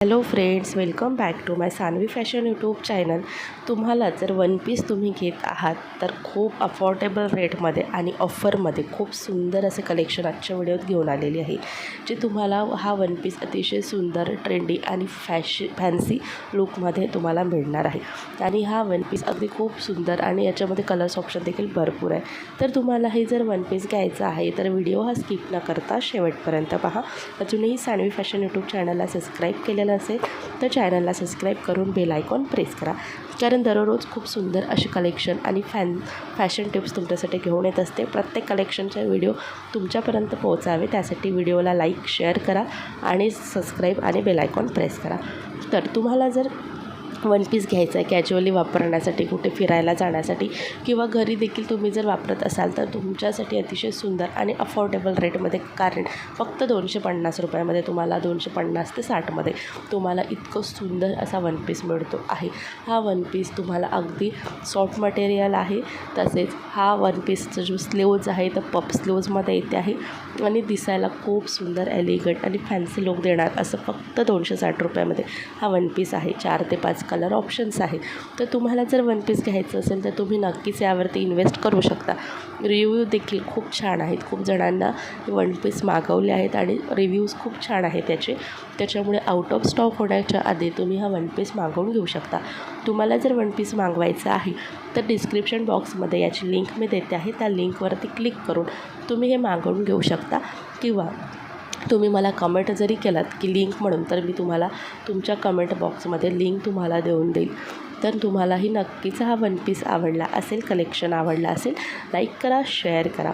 Hello friends, welcome back to my Sanvi fashion YouTube channel. तुम्हाला जर one piece तुम्ही घेत आहात तर खूप अफोर्डेबल रेटमध्ये आणि ऑफरमध्ये खूप सुंदर असे कलेक्शन आजच्या व्हिडिओत घेऊन आलेली आहे, जे तुम्हाला हा वन पीस अतिशय सुंदर, ट्रेंडी आणि फॅन्सी लुकमध्ये तुम्हाला मिळणार आहे. आणि हा वन पीस अगदी खूप सुंदर आणि याच्यामध्ये कलर्स ऑप्शन देखील भरपूर आहे. तर तुम्हाला हे जर वन पीस घ्यायचा आहे तर व्हिडिओ हा स्किप न करता शेवटपर्यंत पहा. अजूनही सानवी फॅशन यूट्यूब चॅनलला सबस्क्राईब केलेलं असेल तर चॅनलला सबस्क्राईब करून बेल आयकॉन प्रेस करा, कारण दररोज खूप सुंदर असे कलेक्शन आणि फॅशन टिप्स तुमच्यासाठी घेऊन येत असते. प्रत्येक कलेक्शनचे व्हिडिओ तुमच्यापर्यंत पोहोचावे त्यासाठी व्हिडिओला लाईक, शेअर करा आणि सबस्क्राईब आणि बेल आयकॉन प्रेस करा. तर तुम्हाला जर वन पीस घ्यायचा आहे कॅज्युअली वापरण्यासाठी, कुठे फिरायला जाण्यासाठी किंवा घरी देखील तुम्ही जर वापरत असाल तर तुमच्यासाठी अतिशय सुंदर आणि अफोर्डेबल रेटमध्ये, कारण फक्त 250 रुपयामध्ये तुम्हाला 250 ते 60मध्ये तुम्हाला इतकं सुंदर असा वन पीस मिळतो आहे. हा वन पीस तुम्हाला अगदी सॉफ्ट मटेरियल आहे. तसेच हा वन पीसचा जो स्लीव्ज आहे तर पप स्लीव्जमध्ये येते आहे आणि दिसायला खूप सुंदर, एलिगंट आणि फॅन्सी लुक देणार असं फक्त 260 रुपयामध्ये हा वन पीस आहे. 4 ते 5 कलर ऑप्शन्स आहेत. तर तुम्हाला जर वन पीस घ्यायचं असेल तर तुम्ही नक्कीच यावरती इन्व्हेस्ट करू शकता. रिव्ह्यू देखील खूप छान आहेत. खूप जणांना वन पीस मागवले आहेत आणि रिव्ह्यूज खूप छान आहेत त्याच्यामुळे आउट ऑफ स्टॉक होण्याच्या आधी तुम्ही हा वन पीस मागवून घेऊ शकता. तुम्हाला जर वन पीस मागवायचं आहे तर डिस्क्रिप्शन बॉक्समध्ये याची लिंक मी देते आहे. त्या लिंकवरती क्लिक करून तुम्ही हे मागवून घेऊ शकता, किंवा तुम्ही मला कमेंट जरी केलात की लिंक म्हणून, तर मी तुम्हाला तुमच्या कमेंट बॉक्समध्ये लिंक तुम्हाला देऊन देईल. तर तुम्हालाही नक्कीच हा वन पीस आवडला असेल, कलेक्शन आवडला असेल, लाईक करा, शेअर करा.